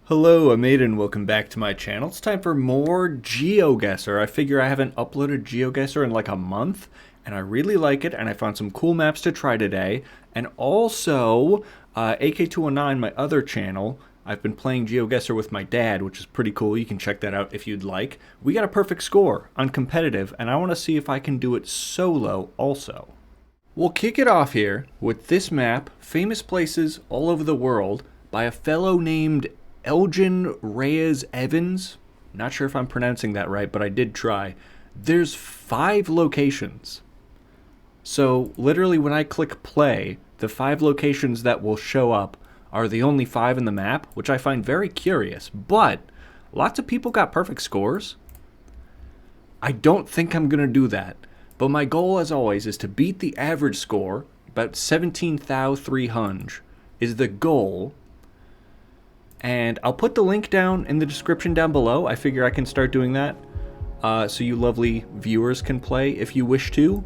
Hello, I'm Aiden. Welcome back to my channel. It's time for more Geoguessr. I figure I haven't uploaded Geoguessr in like a month, and I really like it, and I found some cool maps to try today. And also, AK209, my other channel, I've been playing Geoguessr with my dad, which is pretty cool. You can check that out if you'd like. We got a perfect score on competitive, and I want to see if I can do it solo also. We'll kick it off here with this map, famous places all over the world, by a fellow named Elgin Reyes Evans. Not sure if I'm pronouncing that right, but I did try. There's 5 locations. So literally when I click play, the 5 locations that will show up are the only 5 in the map, which I find very curious. But lots of people got perfect scores. I don't think I'm going to do that. But my goal, as always, is to beat the average score. About 17,300 is the goal. And I'll put the link down in the description down below. I figure I can start doing that so you lovely viewers can play if you wish to.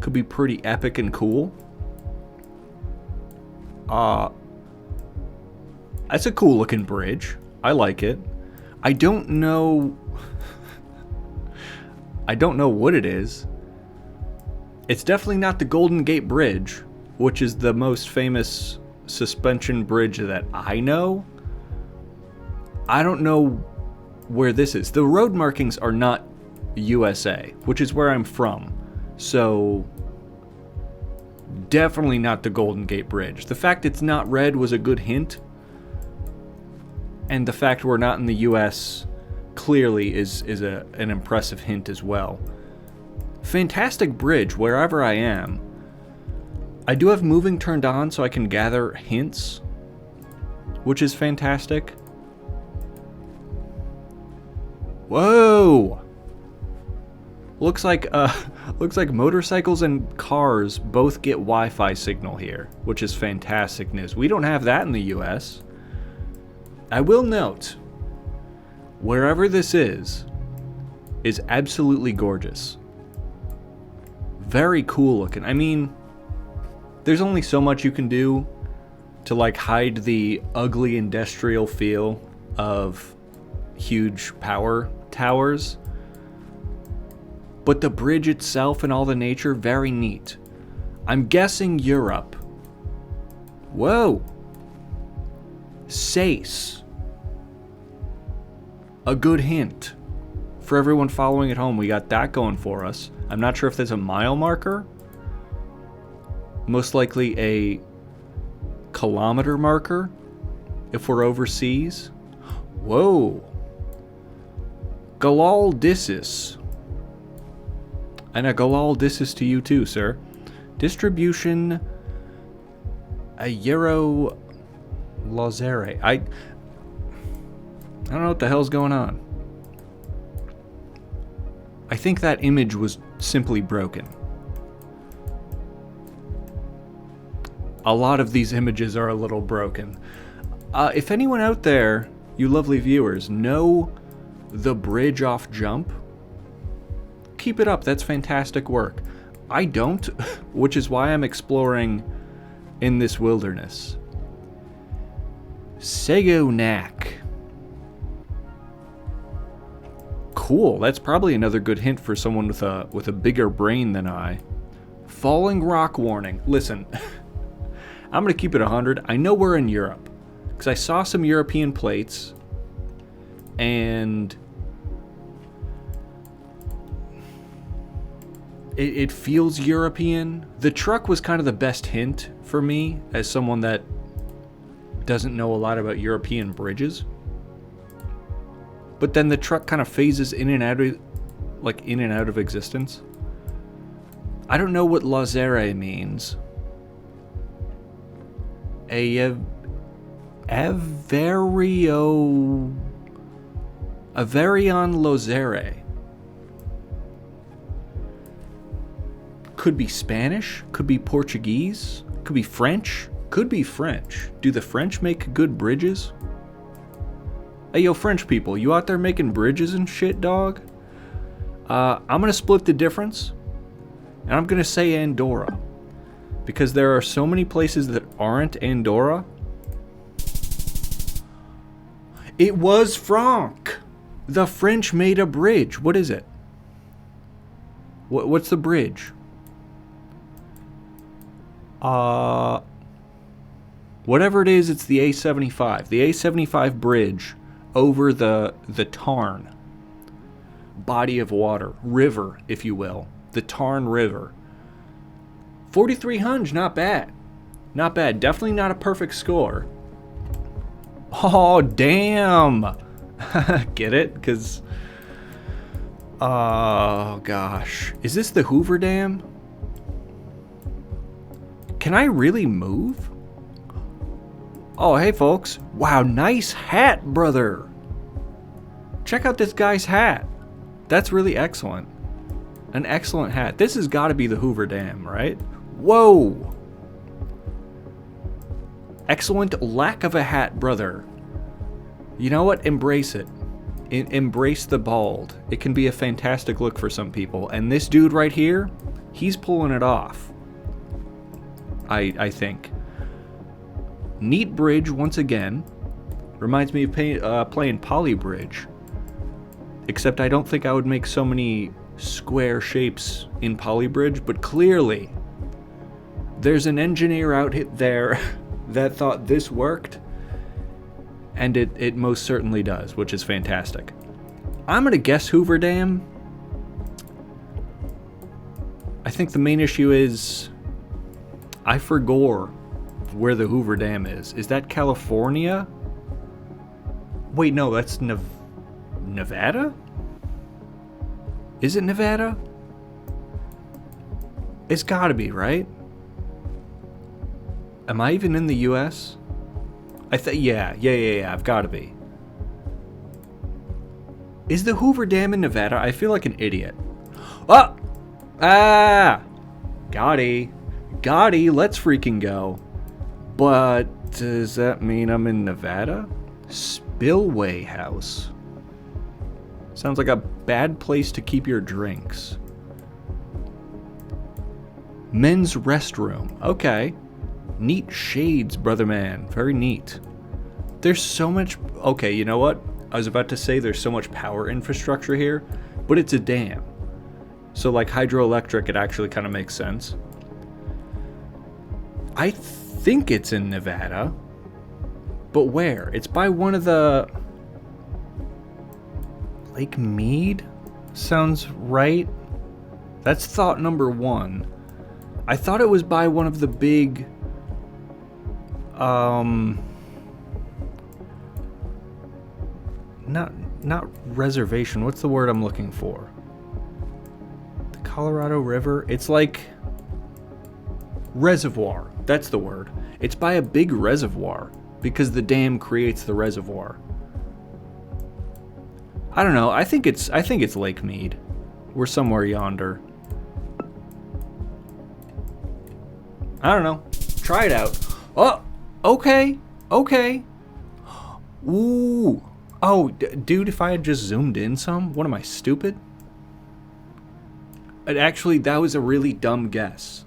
Could be pretty epic and cool. That's a cool looking bridge. I like it. I don't know... I don't know what it is. It's definitely not the Golden Gate Bridge, which is the most famous suspension bridge that I know. I don't know where this is. The road markings are not USA, which is where I'm from. So, definitely not the Golden Gate Bridge. The fact it's not red was a good hint. And the fact we're not in the US clearly is an impressive hint as well. Fantastic bridge wherever I am. I do have moving turned on so I can gather hints, which is fantastic. Whoa! Looks like motorcycles and cars both get Wi-Fi signal here, which is fantastic news. We don't have that in the US. I will note, wherever this is absolutely gorgeous. Very cool looking. I mean, there's only so much you can do to like hide the ugly industrial feel of huge power towers. But the bridge itself and all the nature, very neat. I'm guessing Europe. Whoa. Sace. A good hint. For everyone following at home, we got that going for us. I'm not sure if there's a mile marker. Most likely a kilometer marker if we're overseas. Whoa. Galal-Dissis. And a Galal-Dissis to you too, sir. Distribution a Euro Lazare. I don't know what the hell's going on. I think that image was simply broken. A lot of these images are a little broken. If anyone out there, you lovely viewers, know the bridge off jump, keep it up. That's fantastic work. I don't, which is why I'm exploring in this wilderness. Segonak. Cool. That's probably another good hint for someone with a bigger brain than I. Falling rock warning. Listen, I'm gonna keep it 100. I know we're in Europe because I saw some European plates, and it feels European. The truck was kind of the best hint for me as someone that doesn't know a lot about European bridges. But then the truck kind of phases in and out of existence. I don't know what Lazare means. Averion Lozere. Could be Spanish, could be Portuguese, could be French, could be French. Do the French make good bridges? Hey, yo, French people, you out there making bridges and shit, dog? I'm gonna split the difference, and I'm gonna say Andorra. Because there are so many places that aren't Andorra. It was Franck. The French made a bridge. What is it? What's the bridge? Whatever it is, it's the A75. The A75 bridge over the Tarn. Body of water. River, if you will. The Tarn River. 4,300, not bad. Not bad. Definitely not a perfect score. Oh, damn. Get it? Because... oh, gosh. Is this the Hoover Dam? Can I really move? Oh, hey, folks. Wow, nice hat, brother. Check out this guy's hat. That's really excellent. An excellent hat. This has got to be the Hoover Dam, right? Whoa. Excellent lack of a hat, brother. You know what? Embrace it. Embrace the bald. It can be a fantastic look for some people. And this dude right here, he's pulling it off. I think. Neat bridge once again. Reminds me of playing Poly Bridge. Except I don't think I would make so many square shapes in Poly Bridge, but clearly there's an engineer out there that thought this worked, and it most certainly does, which is fantastic. I'm gonna guess Hoover Dam. I think the main issue is I forgot where the Hoover Dam is. Is that California? Wait, no, that's Nevada? Is it Nevada? It's gotta be, right? Am I even in the US? Yeah, I've gotta be. Is the Hoover Dam in Nevada? I feel like an idiot. Oh! Ah! Gotti, let's freaking go. But does that mean I'm in Nevada? Spillway House. Sounds like a bad place to keep your drinks. Men's restroom. Okay. Neat shades, brother man. Very neat. There's so much... okay, you know what? I was about to say there's so much power infrastructure here, but it's a dam. So like hydroelectric, it actually kind of makes sense. I think it's in Nevada. But where? It's by one of the... Lake Mead? Sounds right. That's thought number one. I thought it was by one of the big... Not reservation. What's the word I'm looking for? The Colorado River? It's like... reservoir. That's the word. It's by a big reservoir. Because the dam creates the reservoir. I don't know. I think it's Lake Mead. We're somewhere yonder. I don't know. Try it out. Oh, okay. Ooh. Oh, dude, if I had just zoomed in some, what am I, stupid? Actually, that was a really dumb guess.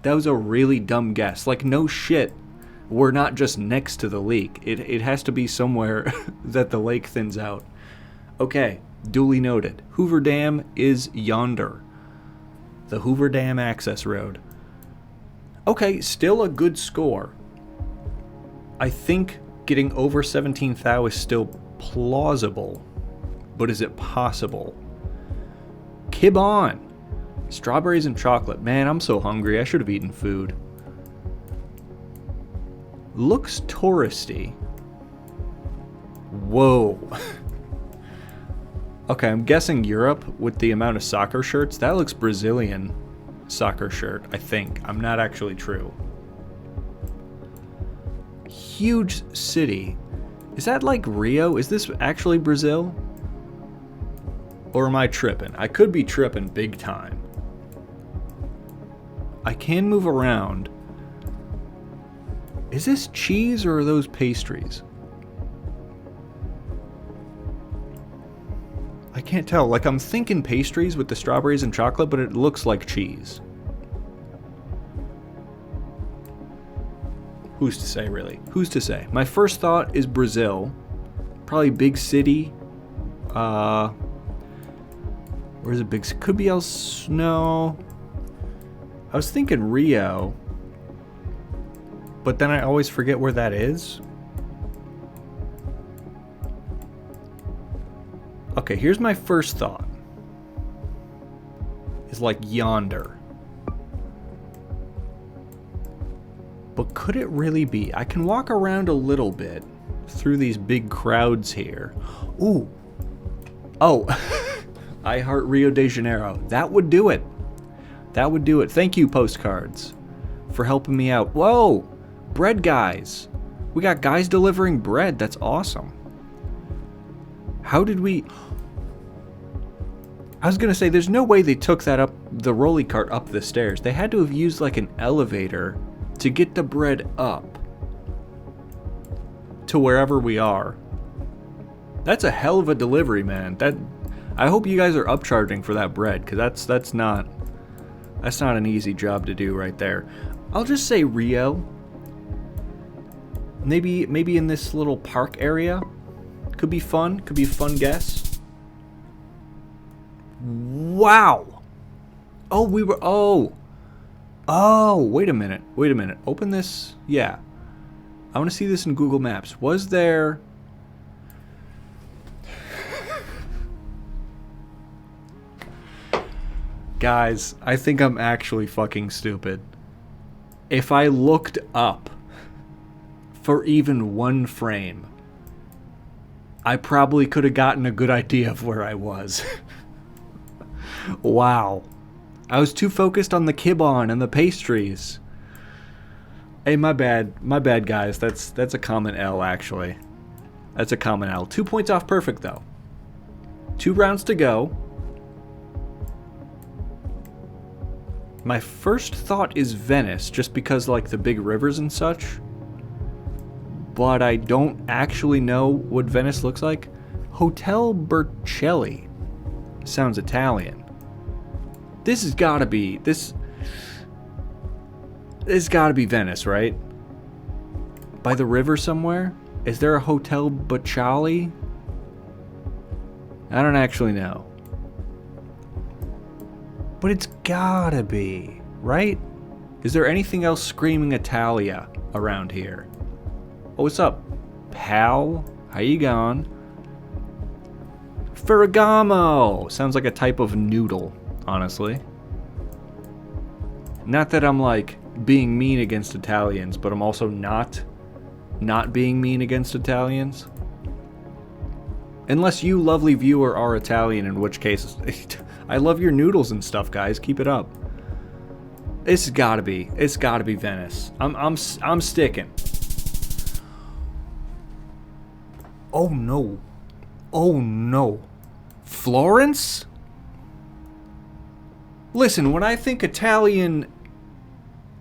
Like, no shit. We're not just next to the lake. It has to be somewhere that the lake thins out. Okay, duly noted. Hoover Dam is yonder. The Hoover Dam access road. Okay, still a good score. I think getting over 17,000 is still plausible. But is it possible? Kib on! Strawberries and chocolate. Man, I'm so hungry. I should have eaten food. Looks touristy. Whoa. Okay, I'm guessing Europe with the amount of soccer shirts. That looks Brazilian soccer shirt, I think. I'm not actually true. Huge city. Is that like Rio? Is this actually Brazil? Or am I tripping? I could be tripping big time. I can move around. Is this cheese or are those pastries? I can't tell. Like, I'm thinking pastries with the strawberries and chocolate, but it looks like cheese. Who's to say, really? Who's to say? My first thought is Brazil, Probably big city. Where's a big... Could be no. I was thinking Rio. But then I always forget where that is. Okay, here's my first thought. Is like yonder. But could it really be? I can walk around a little bit through these big crowds here. Ooh. Oh. I heart Rio de Janeiro. That would do it. That would do it. Thank you, postcards, for helping me out. Whoa. Bread guys. We got guys delivering bread. That's awesome. How did we... I was going to say, there's no way they took that up, the rolly cart up the stairs. They had to have used like an elevator to get the bread up to wherever we are. That's a hell of a delivery, man. I hope you guys are upcharging for that bread, because that's not an easy job to do right there. I'll just say Rio. Maybe in this little park area. Could be fun. Could be a fun guess. Wow. Oh, we were... Oh, wait a minute. Wait a minute. Open this. Yeah. I want to see this in Google Maps. Was there... Guys, I think I'm actually fucking stupid. If I looked up for even one frame, I probably could have gotten a good idea of where I was. Wow. I was too focused on the kibbon and the pastries. Hey, my bad. My bad, guys. That's a common L, actually. That's a common L. 2 points off perfect, though. 2 rounds to go. My first thought is Venice, just because, like, the big rivers and such. But I don't actually know what Venice looks like. Hotel Bercelli. Sounds Italian. This has got to be... This has got to be Venice, right? By the river somewhere? Is there a Hotel Bercelli? I don't actually know. But it's gotta be, right? Is there anything else screaming Italia around here? Oh, what's up, pal? How you going? Ferragamo! Sounds like a type of noodle, honestly. Not that I'm, like, being mean against Italians, but I'm also not being mean against Italians. Unless you, lovely viewer, are Italian, in which case... I love your noodles and stuff, guys. Keep it up. It's gotta be Venice. I'm sticking. Oh no. Oh no. Florence? Listen, when I think Italian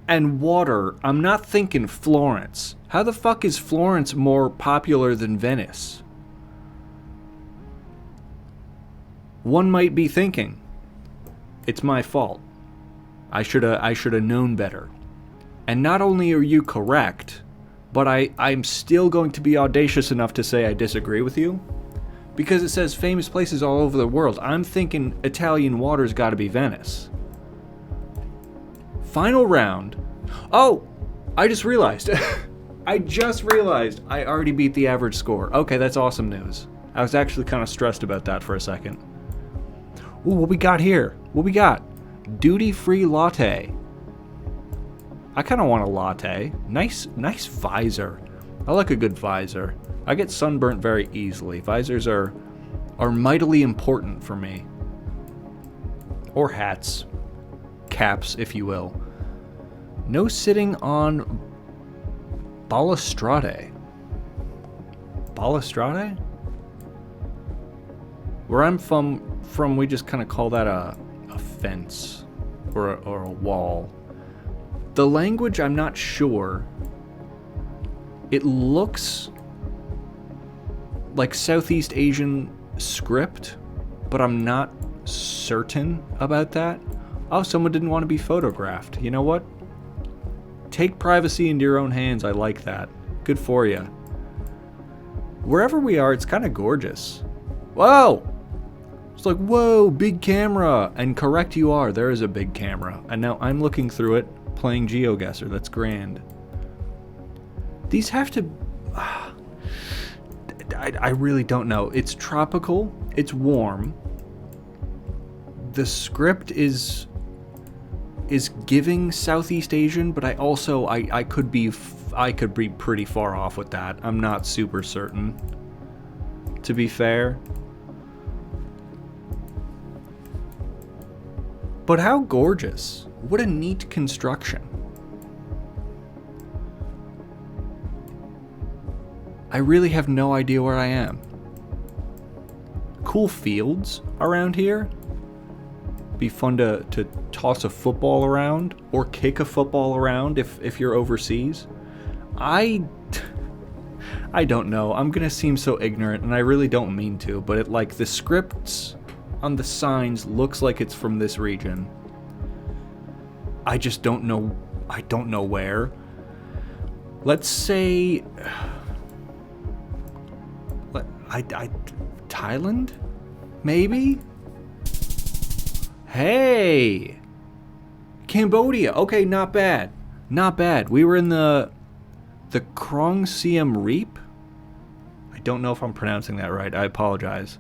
and water, I'm not thinking Florence. How the fuck is Florence more popular than Venice? One might be thinking, it's my fault. I should have known better. And not only are you correct, but I'm still going to be audacious enough to say I disagree with you. Because it says famous places all over the world. I'm thinking Italian water's got to be Venice. Final round. Oh, I just realized. I already beat the average score. Okay, that's awesome news. I was actually kind of stressed about that for a second. Ooh, what we got here? What we got? Duty-free latte. I kind of want a latte. Nice visor. I like a good visor. I get sunburnt very easily. Visors are mightily important for me. Or hats. Caps, if you will. No sitting on balustrade. Balustrade? Where I'm from, we just kind of call that a fence or a wall. The language, I'm not sure. It looks like Southeast Asian script, but I'm not certain about that. Oh, someone didn't want to be photographed. You know what? Take privacy into your own hands. I like that. Good for you. Wherever we are, it's kind of gorgeous. Whoa! It's like, whoa, big camera. And correct you are, there is a big camera. And now I'm looking through it, playing Geoguessr. That's grand. These have to... I really don't know. It's tropical. It's warm. The script is giving Southeast Asian, but I could be pretty far off with that. I'm not super certain, to be fair. But how gorgeous. What a neat construction. I really have no idea where I am. Cool fields around here. Be fun to toss a football around or kick a football around if you're overseas. I don't know. I'm gonna seem so ignorant, and I really don't mean to, but like the scripts on the signs looks like it's from this region. I just don't know. I don't know where. Let's say Thailand? Maybe? Hey! Cambodia. Okay, not bad. Not bad. We were in the Krong Siem Reap? I don't know if I'm pronouncing that right. I apologize.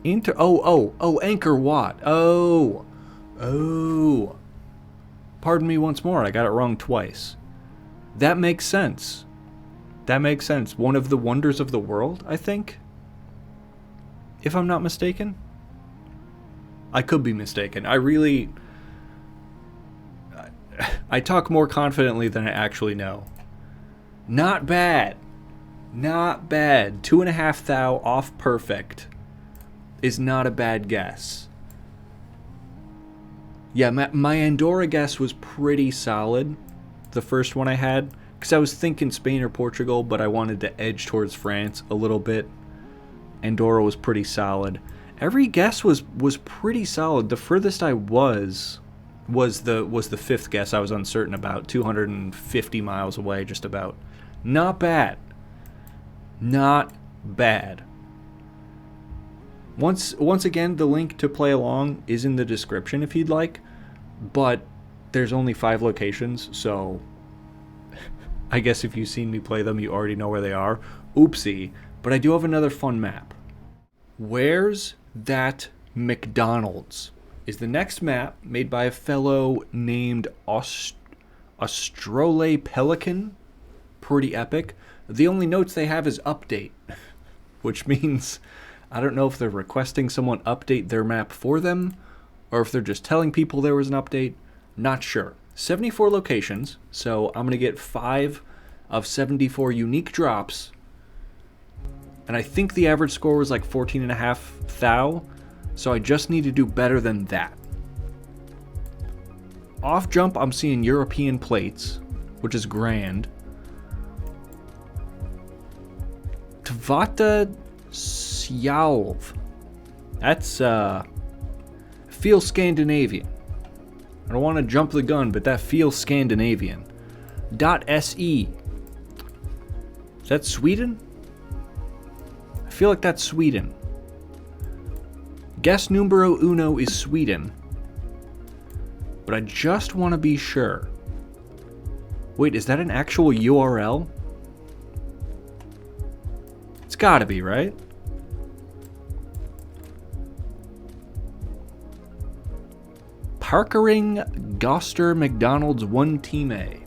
Angkor Wat. Oh. Pardon me once more. I got it wrong twice. That makes sense. That makes sense. One of the wonders of the world, I think. If I'm not mistaken. I could be mistaken. I talk more confidently than I actually know. Not bad. Not bad. 2.5 thou off perfect is not a bad guess. Yeah, my Andorra guess was pretty solid. The first one I had. Because I was thinking Spain or Portugal, but I wanted to edge towards France a little bit. Andorra was pretty solid. Every guess was pretty solid. The furthest I was the fifth guess I was uncertain about. 250 miles away, just about. Not bad. Not bad. Once again, the link to play along is in the description if you'd like. But there's only 5 locations, so I guess if you've seen me play them, you already know where they are. Oopsie. But I do have another fun map. Where's That McDonald's? Is the next map made by a fellow named Ostrole Pelican. Pretty epic. The only notes they have is update, which means I don't know if they're requesting someone update their map for them or if they're just telling people there was an update. Not sure. 74 locations, so I'm going to get 5 of 74 unique drops. And I think the average score was like 14.5 thou, so I just need to do better than that. Off jump, I'm seeing European plates, which is grand. Tvata Sjálv. That's, feels Scandinavian. I don't want to jump the gun, but that feels Scandinavian. .se. Is that Sweden? I feel like that's Sweden. Guess numero uno is Sweden. But I just want to be sure. Wait, is that an actual URL? It's gotta be, right? Parkering Goster McDonald's 1 Team A.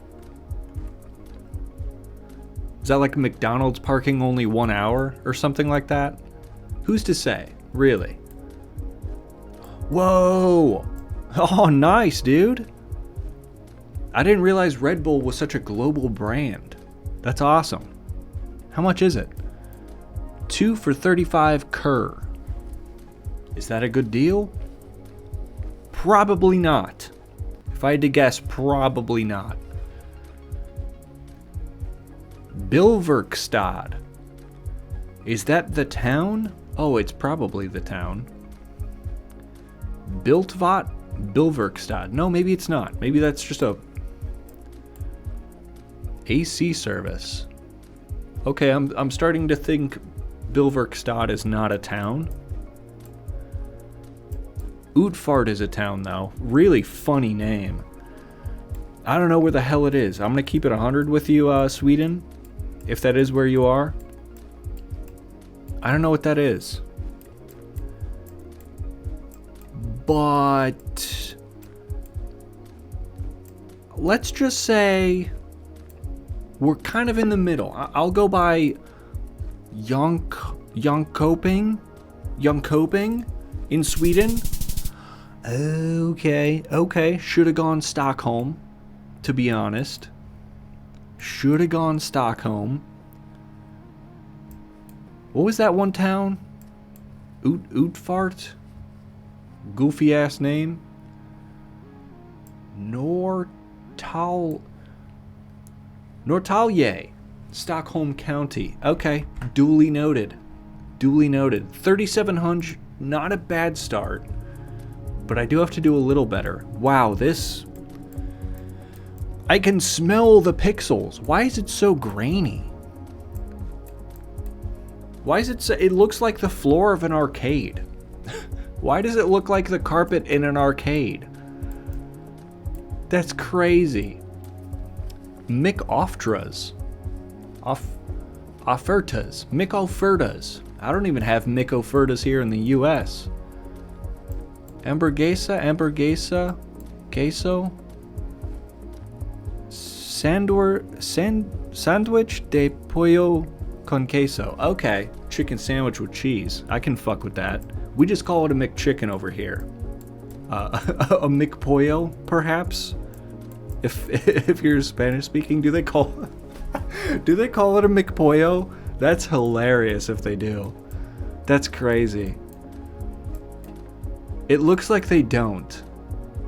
Is that like McDonald's parking only 1 hour or something like that? Who's to say? Really? Whoa! Oh, nice, dude. I didn't realize Red Bull was such a global brand. That's awesome. How much is it? 2 for 35 Kerr. Is that a good deal? Probably not. If I had to guess, probably not. Bilverkstad. Is that the town? Oh, it's probably the town. Biltvat Bilverkstad. No, maybe it's not. Maybe that's just a... AC service. Okay, I'm starting to think Bilverkstad is not a town. Utfart is a town, though. Really funny name. I don't know where the hell it is. I'm going to keep it 100 with you, Sweden. If that is where you are. I don't know what that is. But let's just say we're kind of in the middle. I'll go by Jönköping in Sweden. Okay. Should have gone Stockholm, to be honest. Should have gone Stockholm. What was that one town? Utfart? Goofy ass name. Norrtälje, Stockholm County. Okay, duly noted. 3,700, not a bad start. But I do have to do a little better. Wow, this... I can smell the pixels. Why is it so grainy? Why is it so... It looks like the floor of an arcade. Why does it look like the carpet in an arcade? That's crazy. McOffertas. McOffertas. I don't even have McOffertas here in the US. Hamburguesa, queso. Sandwich de pollo con queso. Okay, chicken sandwich with cheese. I can fuck with that. We just call it a McChicken over here. A McPollo, perhaps? If you're Spanish speaking, do they call it a McPollo? That's hilarious if they do. That's crazy. It looks like they don't.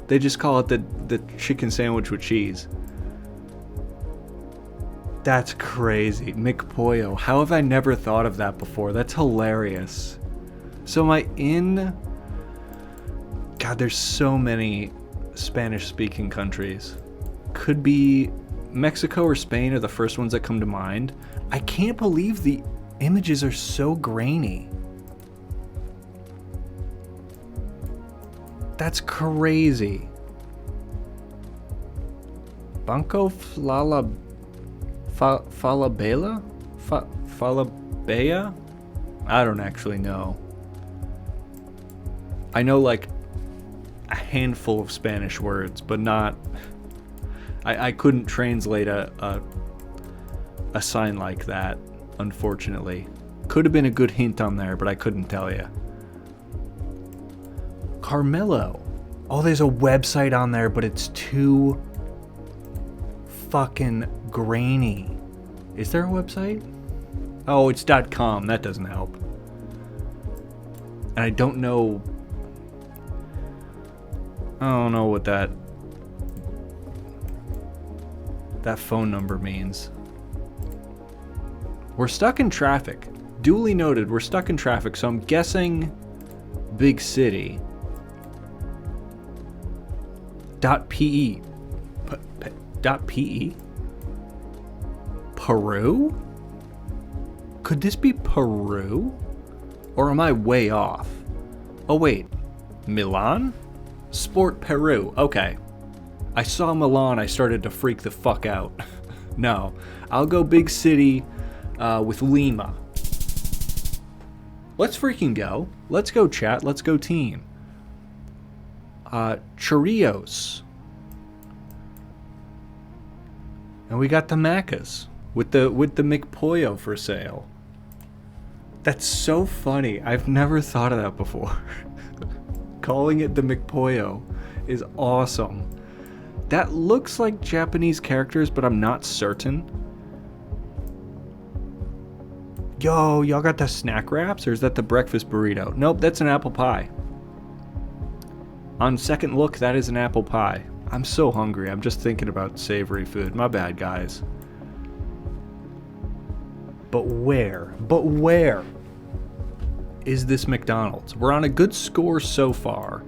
They just call it the chicken sandwich with cheese. That's crazy. McPollo. How have I never thought of that before? That's hilarious. So am I in... God, there's so many Spanish-speaking countries. Could be Mexico or Spain are the first ones that come to mind. I can't believe the images are so grainy. That's crazy. Banco Falabella? Falabella? I don't actually know. I know like a handful of Spanish words, but not... I couldn't translate a sign like that, unfortunately. Could have been a good hint on there, but I couldn't tell you. Carmelo. Oh, there's a website on there, but it's too fucking grainy. Is there a website? Oh, it's .com. That doesn't help. And I don't know what that phone number means. We're stuck in traffic. Duly noted, we're stuck in traffic, so I'm guessing big city. .pe. .pe? Peru? Could this be Peru? Or am I way off? Oh wait, Milan? Sport Peru, okay. I saw Milan, I started to freak the fuck out. No, I'll go big city with Lima. Let's freaking go. Let's go chat, let's go team. Churrios. And we got the Macas with the McPollo for sale. That's so funny. I've never thought of that before. Calling it the McPollo is awesome. That looks like Japanese characters, but I'm not certain. Yo, y'all got the snack wraps, or is that the breakfast burrito? Nope, that's an apple pie. On second look, that is an apple pie. I'm so hungry. I'm just thinking about savory food. My bad, guys. But where is this McDonald's? We're on a good score so far.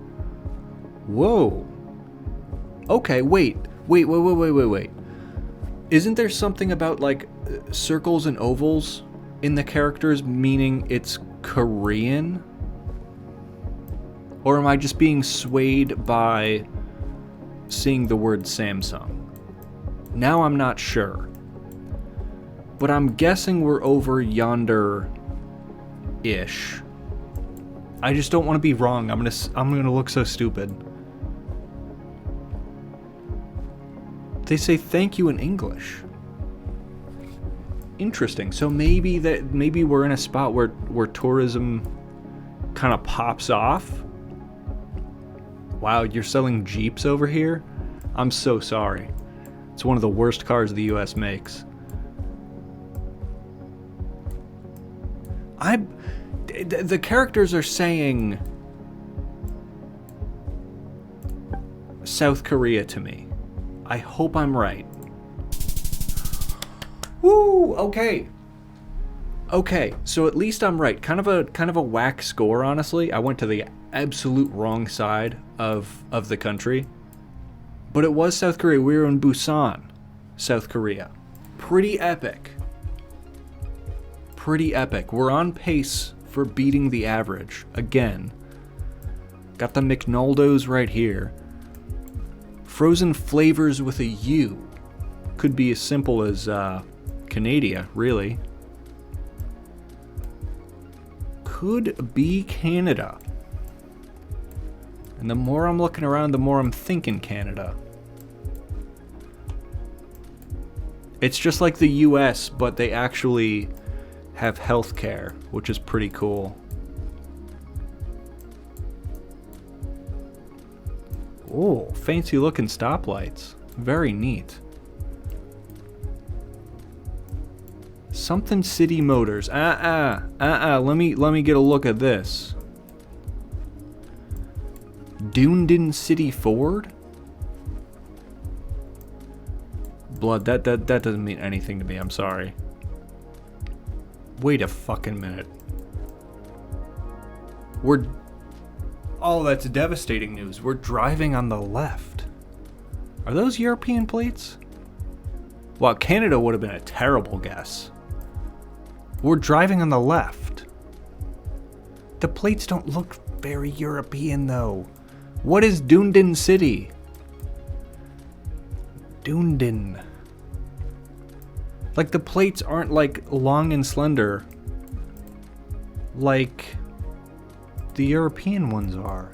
Whoa. Okay, wait. Isn't there something about, like, circles and ovals in the characters meaning it's Korean? Or am I just being swayed by seeing the word Samsung? Now I'm not sure. But I'm guessing we're over yonder-ish. I just don't want to be wrong. I'm gonna look so stupid. They say thank you in English. Interesting. So maybe we're in a spot where tourism kind of pops off. Wow, you're selling Jeeps over here? I'm so sorry. It's one of the worst cars the US makes. The characters are saying South Korea to me. I hope I'm right. Woo! Okay. Okay, so at least I'm right. Kind of a whack score, honestly. I went to the absolute wrong side of the country. But it was South Korea. We were in Busan, South Korea. Pretty epic. Pretty epic. We're on pace for beating the average. Again. Got the McDonald's right here. Frozen flavors with a U. Could be as simple as Canada, really. Could be Canada. And the more I'm looking around, the more I'm thinking Canada. It's just like the US, but they actually have healthcare, which is pretty cool. Oh, fancy looking stoplights. Very neat. Something City Motors. Let me get a look at this. Dunedin City Ford? Blood, that doesn't mean anything to me, I'm sorry. Wait a fucking minute. Oh, that's devastating news. We're driving on the left. Are those European plates? Well, Canada would have been a terrible guess. We're driving on the left. The plates don't look very European, though. What is Dunedin City? Dunedin. Like, the plates aren't, like, long and slender like the European ones are.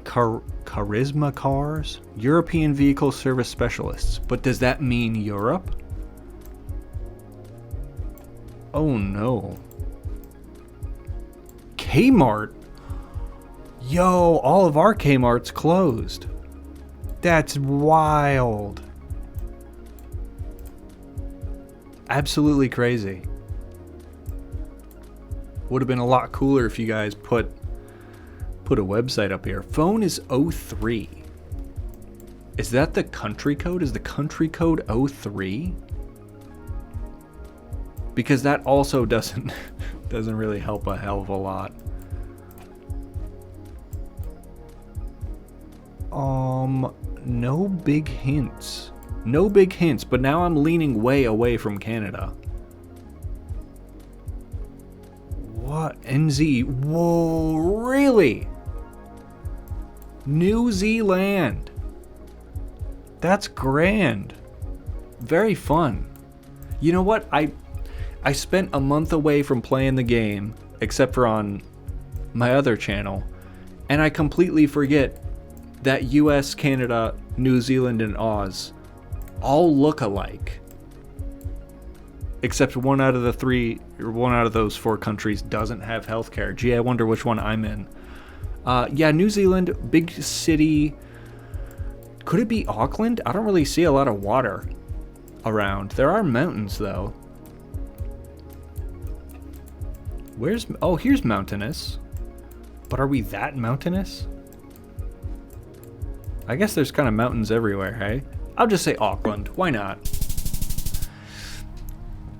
Charisma cars? European Vehicle Service Specialists. But does that mean Europe? Oh no. Kmart? Yo, all of our Kmart's closed. That's wild. Absolutely crazy. Would have been a lot cooler if you guys put a website up here. Phone is 03. Is that the country code? Is the country code 03? Because that also doesn't really help a hell of a lot. No big hints. No big hints, but now I'm leaning way away from Canada. What? NZ? Whoa, really? New Zealand. That's grand. Very fun. You know what? I spent a month away from playing the game, except for on my other channel, and I completely forget that US, Canada, New Zealand, and Oz all look alike. Except one out of those 4 countries doesn't have healthcare. Gee, I wonder which one I'm in. Yeah, New Zealand, big city. Could it be Auckland? I don't really see a lot of water around. There are mountains, though. Oh, here's mountainous. But are we that mountainous? I guess there's kind of mountains everywhere, hey? I'll just say Auckland. Why not?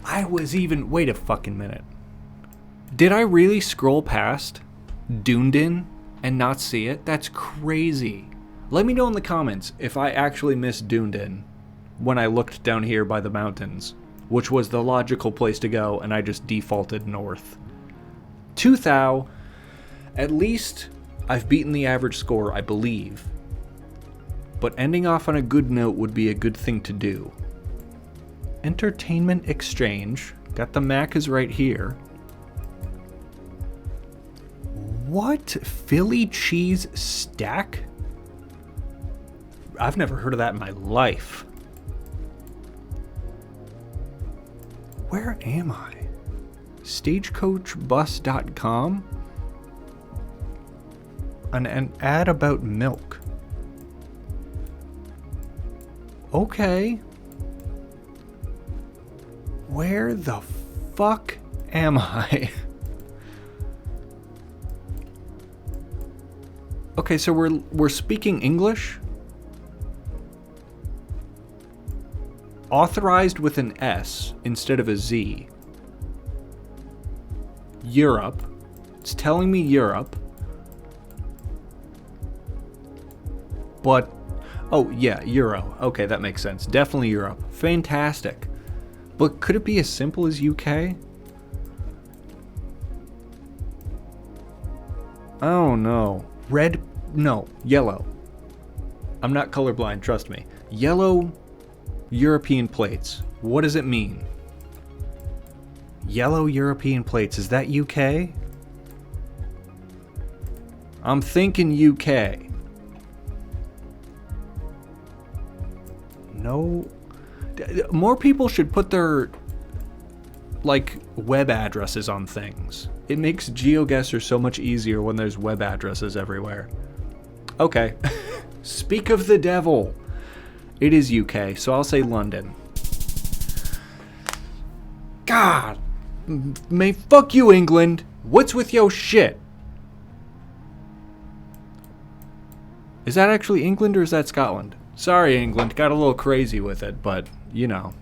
Wait a fucking minute. Did I really scroll past Dunedin and not see it? That's crazy. Let me know in the comments if I actually missed Dunedin when I looked down here by the mountains, which was the logical place to go, and I just defaulted north. 2,000. At least I've beaten the average score, I believe. But ending off on a good note would be a good thing to do. Entertainment exchange. Got the Mac is right here. What? Philly cheese stack? I've never heard of that in my life. Where am I? Stagecoachbus.com? An ad about milk. Okay. Where the fuck am I? Okay, so we're speaking English? Authorized with an S instead of a Z. Europe. It's telling me Europe. But, oh yeah, Euro. Okay, that makes sense. Definitely Europe. Fantastic. But could it be as simple as UK? Oh no. Red, no, yellow. I'm not colorblind, trust me. Yellow European plates. What does it mean? Yellow European plates. Is that UK? I'm thinking UK. No. More people should put their, like, web addresses on things. It makes Geoguessr so much easier when there's web addresses everywhere. Okay. Speak of the devil. It is UK, so I'll say London. God. May fuck you, England. What's with yo shit? Is that actually England or is that Scotland? Sorry, England. Got a little crazy with it, but, you know.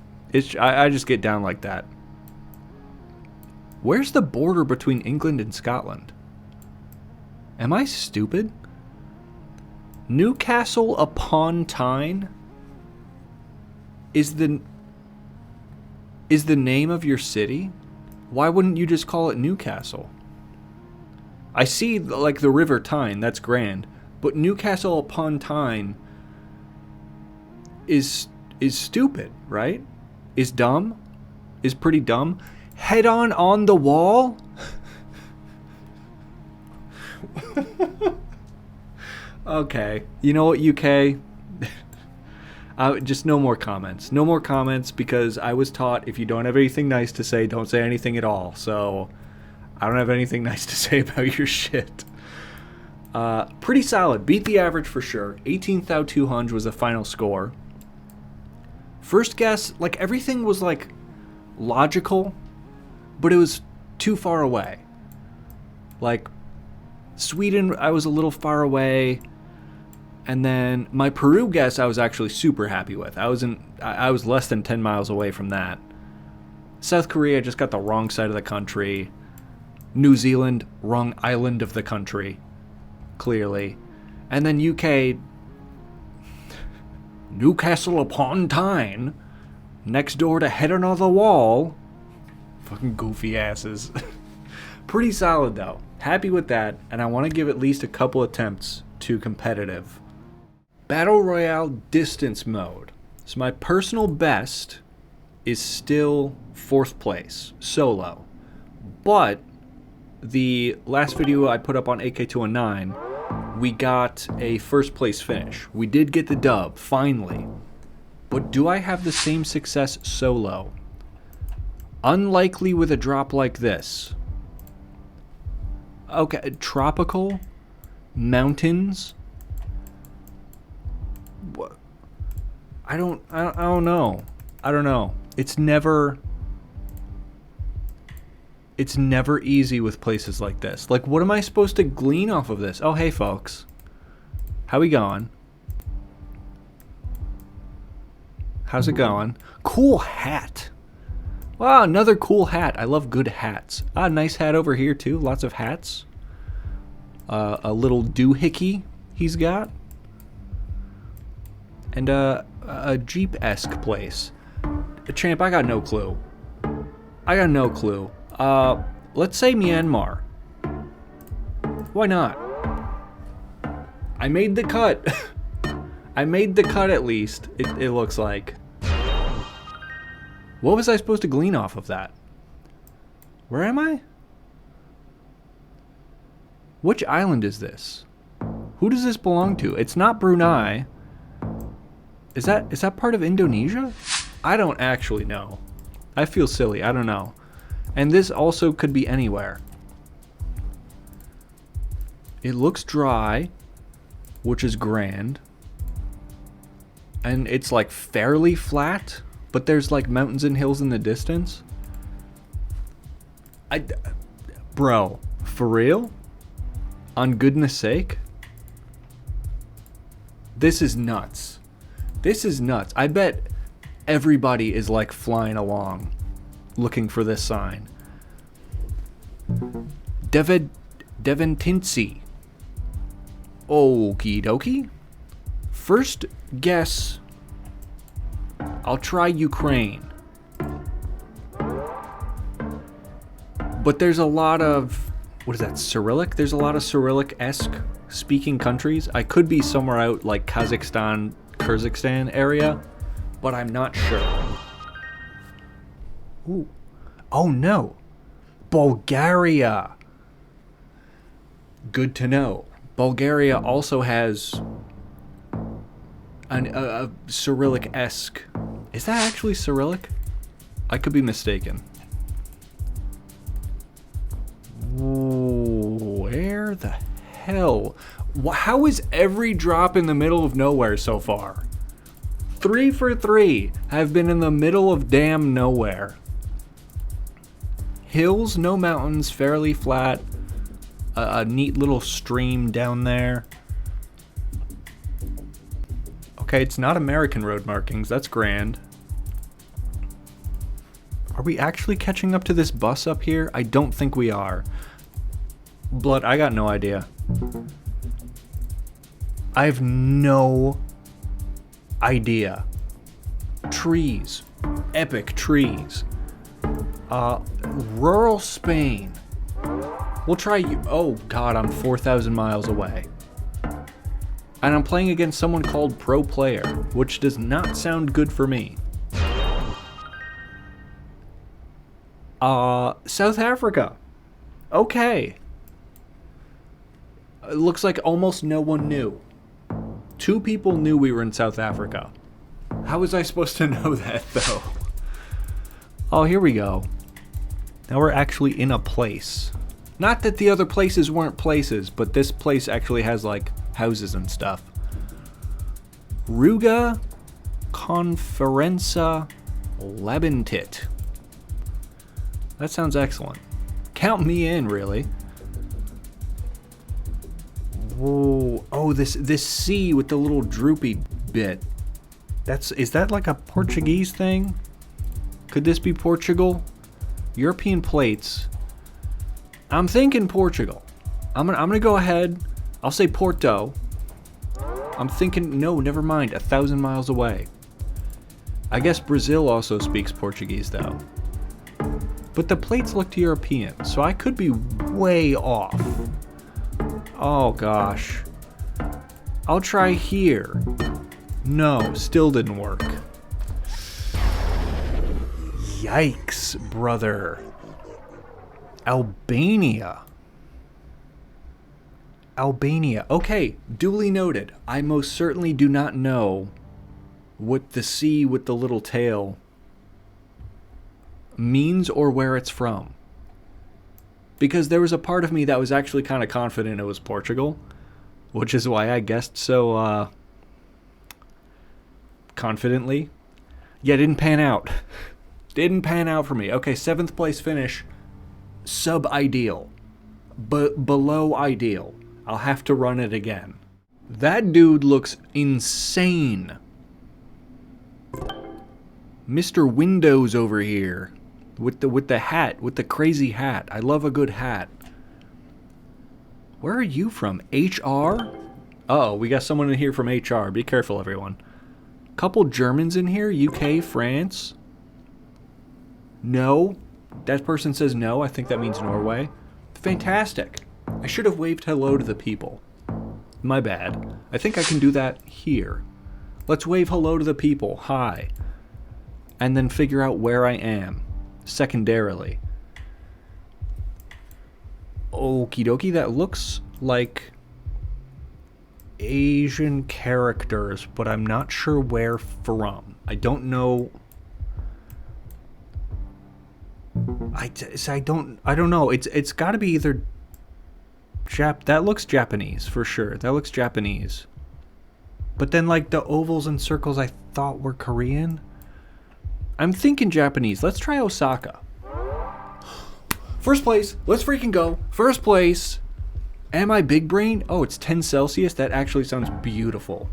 I just get down like that. Where's the border between England and Scotland? Am I stupid? Newcastle upon Tyne is the name of your city? Why wouldn't you just call it Newcastle? I see, like, the River Tyne, that's grand, but Newcastle upon Tyne is stupid, right? Is dumb? Is pretty dumb? Head on the wall? Okay. You know what, UK? Just no more comments. No more comments because I was taught if you don't have anything nice to say, don't say anything at all. So I don't have anything nice to say about your shit. Pretty solid. Beat the average for sure. 18,200 was the final score. First guess, like, everything was, like, logical, but it was too far away. Like, Sweden, I was a little far away, and then my Peru guess I was actually super happy with. I was less than 10 miles away from that. South Korea, just got the wrong side of the country. New Zealand, wrong island of the country, clearly. And then UK, Newcastle upon Tyne, next door to Head on the Wall. Fucking goofy asses. Pretty solid though. Happy with that, and I want to give at least a couple attempts to competitive. Battle Royale distance mode. So my personal best is still 4th place, solo. But the last video I put up on AK219, we got a 1st place finish. We did get the dub, finally. But do I have the same success solo? Unlikely with a drop like this. Okay, tropical, mountains. What? I don't know. I don't know. It's never easy with places like this. Like, what am I supposed to glean off of this? Oh, hey, folks. How we going? How's it going? Cool hat. Wow, another cool hat. I love good hats. Ah, nice hat over here, too. Lots of hats. A little doohickey he's got. And, a Jeep-esque place. Champ, I got no clue. I got no clue. Let's say Myanmar. Why not? I made the cut. I made the cut at least, it looks like. What was I supposed to glean off of that? Where am I? Which island is this? Who does this belong to? It's not Brunei. Is that part of Indonesia? I don't actually know. I feel silly. I don't know. And this also could be anywhere. It looks dry, which is grand. And it's like fairly flat, but there's like mountains and hills in the distance. Bro, for real? On goodness sake? This is nuts. This is nuts. I bet everybody is like flying along looking for this sign. Deventinci. Okie dokie. First guess. I'll try Ukraine. But there's a lot of, what is that, Cyrillic? There's a lot of Cyrillic-esque speaking countries. I could be somewhere out like Kazakhstan, Kyrgyzstan area, but I'm not sure. Ooh. Oh no. Bulgaria. Good to know. Bulgaria also has a Cyrillic-esque. Is that actually Cyrillic? I could be mistaken. Where the hell? How is every drop in the middle of nowhere so far? 3 for 3 have been in the middle of damn nowhere. Hills, no mountains, fairly flat. A neat little stream down there. Okay, it's not American road markings. That's grand. Are we actually catching up to this bus up here? I don't think we are. Blood, I got no idea. I have no idea. Trees. Epic trees. Rural Spain. We'll try you. Oh god, I'm 4,000 miles away. And I'm playing against someone called Pro Player, which does not sound good for me. South Africa. Okay. It looks like almost no one knew. 2 people knew we were in South Africa. How was I supposed to know that, though? Oh, here we go. Now we're actually in a place. Not that the other places weren't places, but this place actually has, like, houses and stuff. Ruga Conferenza Lebentit. That sounds excellent. Count me in, really. Whoa. Oh, this C with the little droopy bit. Is that like a Portuguese thing? Could this be Portugal? European plates. I'm thinking Portugal. I'm gonna go ahead. I'll say Porto. I'm thinking, no, never mind. 1,000 miles away. I guess Brazil also speaks Portuguese, though. But the plates looked European, so I could be way off. Oh gosh. I'll try here. No, still didn't work. Yikes, brother. Albania. Albania. Okay, duly noted. I most certainly do not know what the C with the little tail means or where it's from. Because there was a part of me that was actually kind of confident it was Portugal, which is why I guessed so confidently. Yeah, didn't pan out. Didn't pan out for me. Okay, 7th place finish. Sub-ideal. Below ideal. I'll have to run it again. That dude looks insane. Mr. Windows over here. With the hat. With the crazy hat. I love a good hat. Where are you from? HR? Uh-oh, we got someone in here from HR. Be careful, everyone. Couple Germans in here. UK, France. No. That person says no. I think that means Norway. Fantastic. I should have waved hello to the people. My bad. I think I can do that here. Let's wave hello to the people. Hi. And then figure out where I am. Secondarily. Okie dokie. That looks like Asian characters, but I'm not sure where from. I don't know. I don't know. It's got to be either that looks Japanese for sure. That looks Japanese. But then like the ovals and circles I thought were Korean. I'm thinking Japanese. Let's try Osaka. First place. Let's freaking go. First place. Am I big brain? Oh, it's 10 Celsius. That actually sounds beautiful.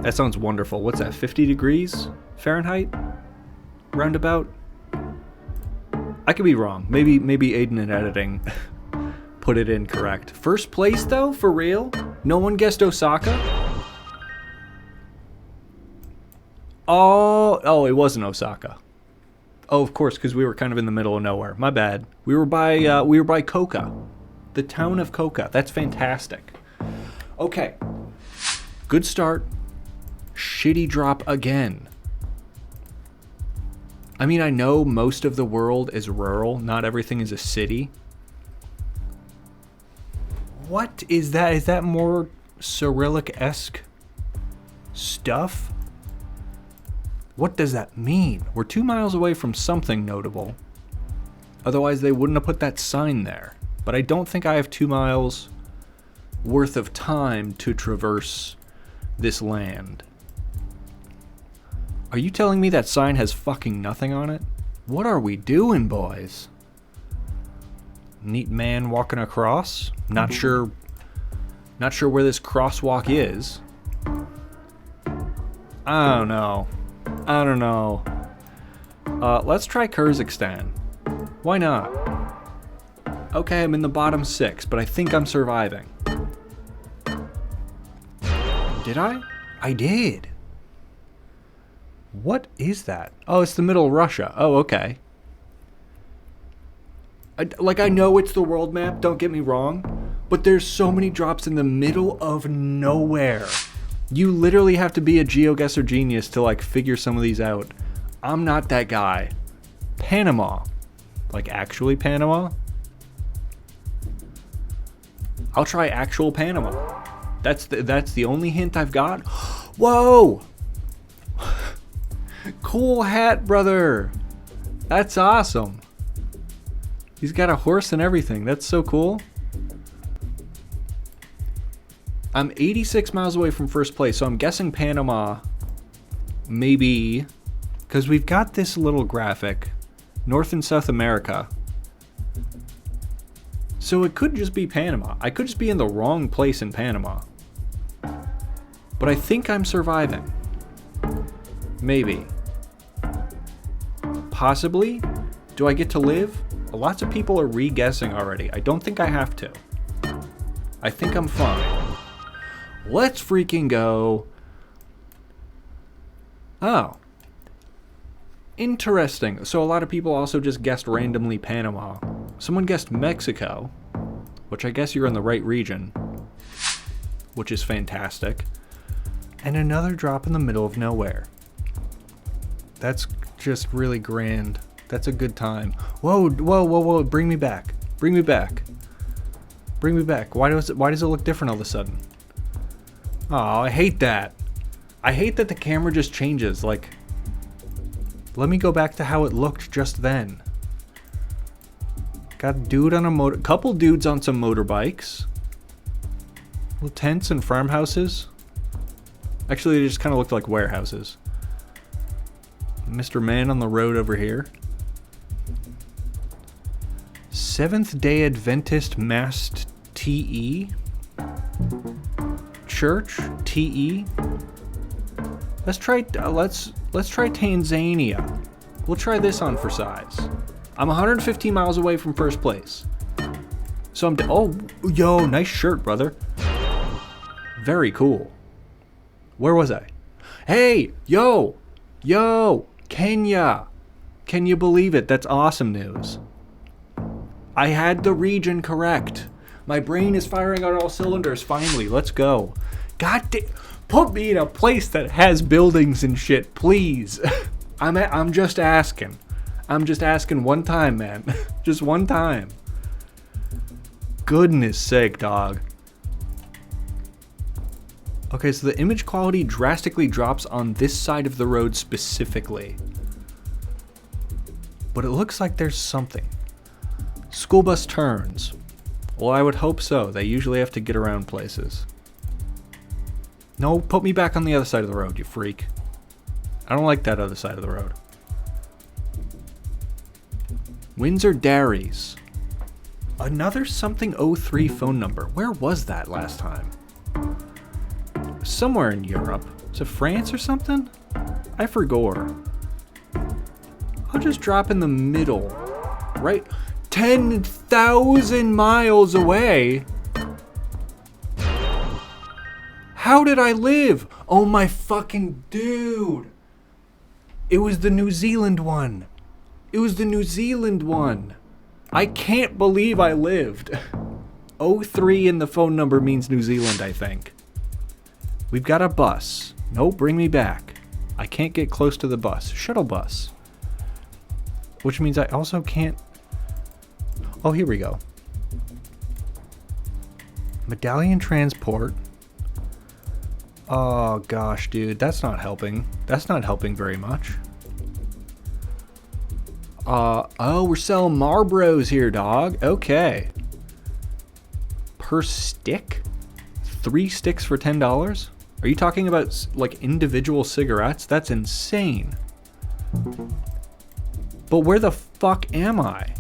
That sounds wonderful. What's that? 50 degrees Fahrenheit? Roundabout? I could be wrong. Maybe Aiden in editing put it in correct. First place though, for real? No one guessed Osaka? Oh, it wasn't Osaka. Oh, of course, because we were kind of in the middle of nowhere. My bad. We were by Koka, the town of Koka. That's fantastic. Okay, good start. Shitty drop again. I mean, I know most of the world is rural. Not everything is a city. What is that? Is that more Cyrillic-esque stuff? What does that mean? We're 2 miles away from something notable. Otherwise, they wouldn't have put that sign there. But I don't think I have 2 miles worth of time to traverse this land. Are you telling me that sign has fucking nothing on it? What are we doing, boys? Neat man walking across. Not sure where this crosswalk is. I don't know. Let's try Kyrgyzstan. Why not? Okay, I'm in the bottom 6, but I think I'm surviving. Did I? I did. What is that? Oh, it's the middle of Russia. Oh, okay. I know it's the world map, don't get me wrong, but there's so many drops in the middle of nowhere. You literally have to be a Geoguessr genius to like figure some of these out. I'm not that guy. Panama. Like actually Panama? I'll try actual Panama. That's the only hint I've got. Whoa! Cool hat, brother. That's awesome. He's got a horse and everything. That's so cool. I'm 86 miles away from first place, so I'm guessing Panama. Maybe. Because we've got this little graphic. North and South America. So it could just be Panama. I could just be in the wrong place in Panama. But I think I'm surviving. Maybe. Possibly? Do I get to live? Lots of people are re-guessing already. I don't think I have to. I think I'm fine. Let's freaking go. Oh. Interesting. So a lot of people also just guessed randomly Panama. Someone guessed Mexico, which I guess you're in the right region, which is fantastic. And another drop in the middle of nowhere. That's just really grand. That's a good time. Whoa, whoa, whoa, whoa, bring me back. Bring me back. Bring me back. Why does it look different all of a sudden? Oh, I hate that. I hate that the camera just changes. Like, let me go back to how it looked just then. Got a dude on a couple dudes on some motorbikes. Little tents and farmhouses. Actually, they just kind of looked like warehouses. Mr. Man on the road over here. Seventh-day Adventist Mass TE? Church? TE? Let's try Tanzania. We'll try this on for size. I'm 115 miles away from first place. So oh, yo, nice shirt, brother. Very cool. Where was I? Hey, yo, Kenya. Can you believe it? That's awesome news. I had the region correct. My brain is firing on all cylinders. Finally, let's go. God damn, put me in a place that has buildings and shit, please. I'm just asking. I'm just asking one time, man. Just one time. Goodness sake, dog. Okay, so the image quality drastically drops on this side of the road specifically. But it looks like there's something. School bus turns. Well, I would hope so. They usually have to get around places. No, put me back on the other side of the road, you freak. I don't like that other side of the road. Windsor Dairies. Another something 03 phone number. Where was that last time? Somewhere in Europe. Is it France or something? I forgot. I'll just drop in the middle. Right? 10,000 miles away? How did I live? Oh my fucking dude. It was the New Zealand one. It was the New Zealand one. I can't believe I lived. 03 in the phone number means New Zealand, I think. We've got a bus. No, bring me back. I can't get close to the bus. Shuttle bus. Which means I also can't... Oh, here we go. Medallion transport. Oh, gosh, dude. That's not helping. That's not helping very much. Oh, we're selling Marlboros here, dog. Okay. Per stick? 3 sticks for $10? Are you talking about, like, individual cigarettes? That's insane. But where the fuck am I?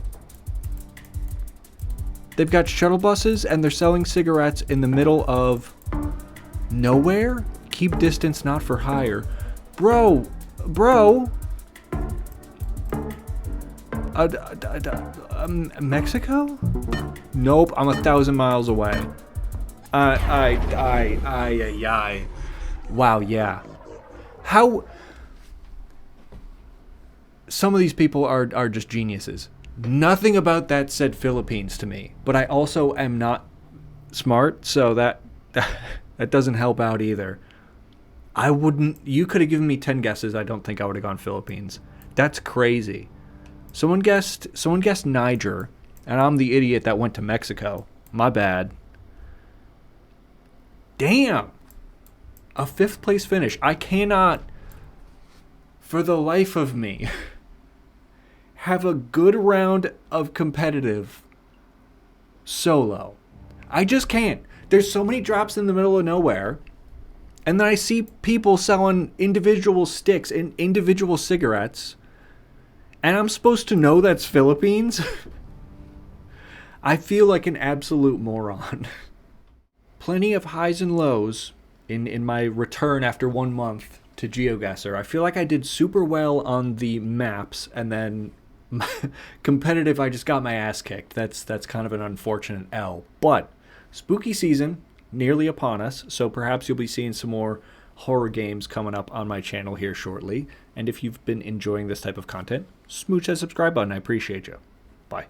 They've got shuttle buses and they're selling cigarettes in the middle of nowhere? Keep distance not for hire. Bro. Mexico? Nope, I'm 1,000 miles away. Wow, yeah. How... Some of these people are just geniuses. Nothing about that said Philippines to me, but I also am not smart, so that doesn't help out either. I wouldn't... You could have given me 10 guesses, I don't think I would have gone Philippines. That's crazy. Someone guessed Niger, and I'm the idiot that went to Mexico. My bad. Damn! A 5th place finish. I cannot, for the life of me, have a good round of competitive solo. I just can't. There's so many drops in the middle of nowhere, and then I see people selling individual sticks and individual cigarettes, and I'm supposed to know that's Philippines? I feel like an absolute moron. Plenty of highs and lows in my return after 1 month to Geoguessr. I feel like I did super well on the maps, and then competitive, I just got my ass kicked. That's kind of an unfortunate L. But spooky season nearly upon us, so perhaps you'll be seeing some more horror games coming up on my channel here shortly. And if you've been enjoying this type of content, smooch that subscribe button. I appreciate you. Bye.